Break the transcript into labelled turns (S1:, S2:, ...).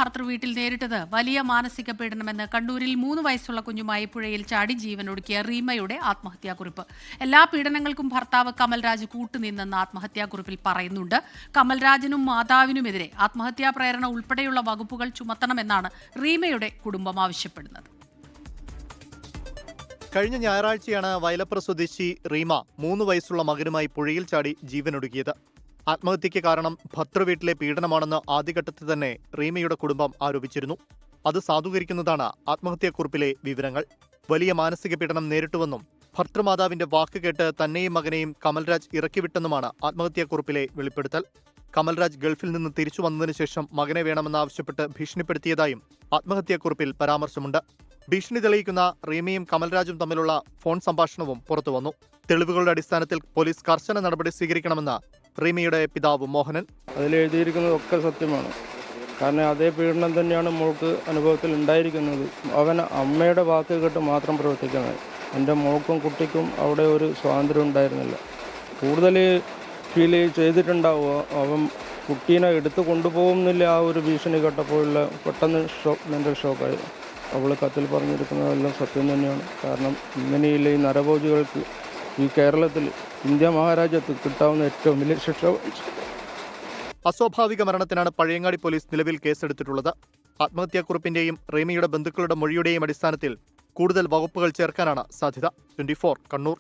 S1: ഭർത്തൃവീട്ടിൽ നേരിട്ടത് വലിയ മാനസിക പീഡനമെന്ന് കണ്ണൂരിൽ 3 വയസ്സുള്ള കുഞ്ഞുമായി പുഴയിൽ ചാടി ജീവനൊടുക്കിയ റീമയുടെ ആത്മഹത്യാക്കുറിപ്പ്. എല്ലാ പീഡനങ്ങൾക്കും ഭർത്താവ് കമൽരാജ് കൂട്ടുനിന്നെന്ന് ആത്മഹത്യാക്കുറിപ്പിൽ പറയുന്നുണ്ട്. കമൽരാജിനും മാതാവിനുമെതിരെ ആത്മഹത്യാ പ്രേരണ ഉൾപ്പെടെയുള്ള വകുപ്പുകൾ ചുമത്തണമെന്നാണ് റീമയുടെ കുടുംബം ആവശ്യപ്പെടുന്നത്.
S2: കഴിഞ്ഞ ഞായറാഴ്ചയാണ് വയലപ്ര സ്വദേശി റീമ 3 വയസ്സുള്ള മകനുമായി പുഴയിൽ ചാടി ജീവനൊടുക്കിയത്. ആത്മഹത്യയ്ക്ക് കാരണം ഭർത്തൃവീട്ടിലെ പീഡനമാണെന്ന് ആദ്യഘട്ടത്തിൽ തന്നെ റീമയുടെ കുടുംബം ആരോപിച്ചിരുന്നു. അത് സാധൂകരിക്കുന്നതാണ് ആത്മഹത്യാക്കുറിപ്പിലെ വിവരങ്ങൾ. വലിയ മാനസിക പീഡനം നേരിട്ടുവെന്നും ഭർത്തൃമാതാവിന്റെ വാക്ക് കേട്ട് തന്നെയും മകനെയും കമൽരാജ് ഇറക്കിവിട്ടെന്നുമാണ് ആത്മഹത്യാക്കുറിപ്പിലെ വെളിപ്പെടുത്തൽ. കമൽരാജ് ഗൾഫിൽ നിന്ന് തിരിച്ചു വന്നതിനു ശേഷം മകനെ വേണമെന്നാവശ്യപ്പെട്ട് ഭീഷണിപ്പെടുത്തിയതായും ആത്മഹത്യാക്കുറിപ്പിൽ പരാമർശമുണ്ട്. ഭീഷണി തെളിയിക്കുന്ന റീമയും കമൽരാജും തമ്മിലുള്ള ഫോൺ സംഭാഷണവും പുറത്തുവന്നു. തെളിവുകളുടെ അടിസ്ഥാനത്തിൽ പോലീസ് കർശന നടപടി സ്വീകരിക്കണമെന്ന് റീമയുടെ പിതാവ് മോഹനൻ.
S3: അതിലെഴുതിയിരിക്കുന്നതൊക്കെ സത്യമാണ്. കാരണം അതേ പീഡനം തന്നെയാണ് മോൾക്ക് അനുഭവത്തിൽ ഉണ്ടായിരിക്കുന്നത്. അവൻ അമ്മയുടെ വാക്ക് കേട്ട് മാത്രം പ്രവർത്തിക്കുന്നത്. എൻ്റെ മോൾക്കും കുട്ടിക്കും അവിടെ ഒരു സ്വാതന്ത്ര്യം ഉണ്ടായിരുന്നില്ല. കൂടുതൽ ഫീൽ ചെയ്തിട്ടുണ്ടാവുക അവൻ കുട്ടീനെ എടുത്തു കൊണ്ടുപോകുന്നില്ല. ആ ഒരു ഭീഷണി കേട്ടപ്പോഴുള്ള പെട്ടെന്ന് മെൻ്റൽ ഷോക്കായി. അവൾ കത്തിൽ പറഞ്ഞിരിക്കുന്നതെല്ലാം സത്യം തന്നെയാണ്. കാരണം ഇങ്ങനെയുള്ള ഈ നരഭോജികൾക്ക് ഈ കേരളത്തിൽ ഇന്ത്യ മഹാരാജ്യത്ത് കിട്ടാവുന്ന ഏറ്റവും വലിയ ശിക്ഷ.
S2: അസ്വാഭാവിക മരണത്തിനാണ് പഴയങ്ങാടി പോലീസ് നിലവിൽ കേസെടുത്തിട്ടുള്ളത്. ആത്മഹത്യാക്കുറിപ്പിന്റെയും റീമയുടെ ബന്ധുക്കളുടെ മൊഴിയുടെയും അടിസ്ഥാനത്തിൽ കൂടുതൽ വകുപ്പുകൾ ചേർക്കാനാണ് സാധ്യത. 24 കണ്ണൂർ.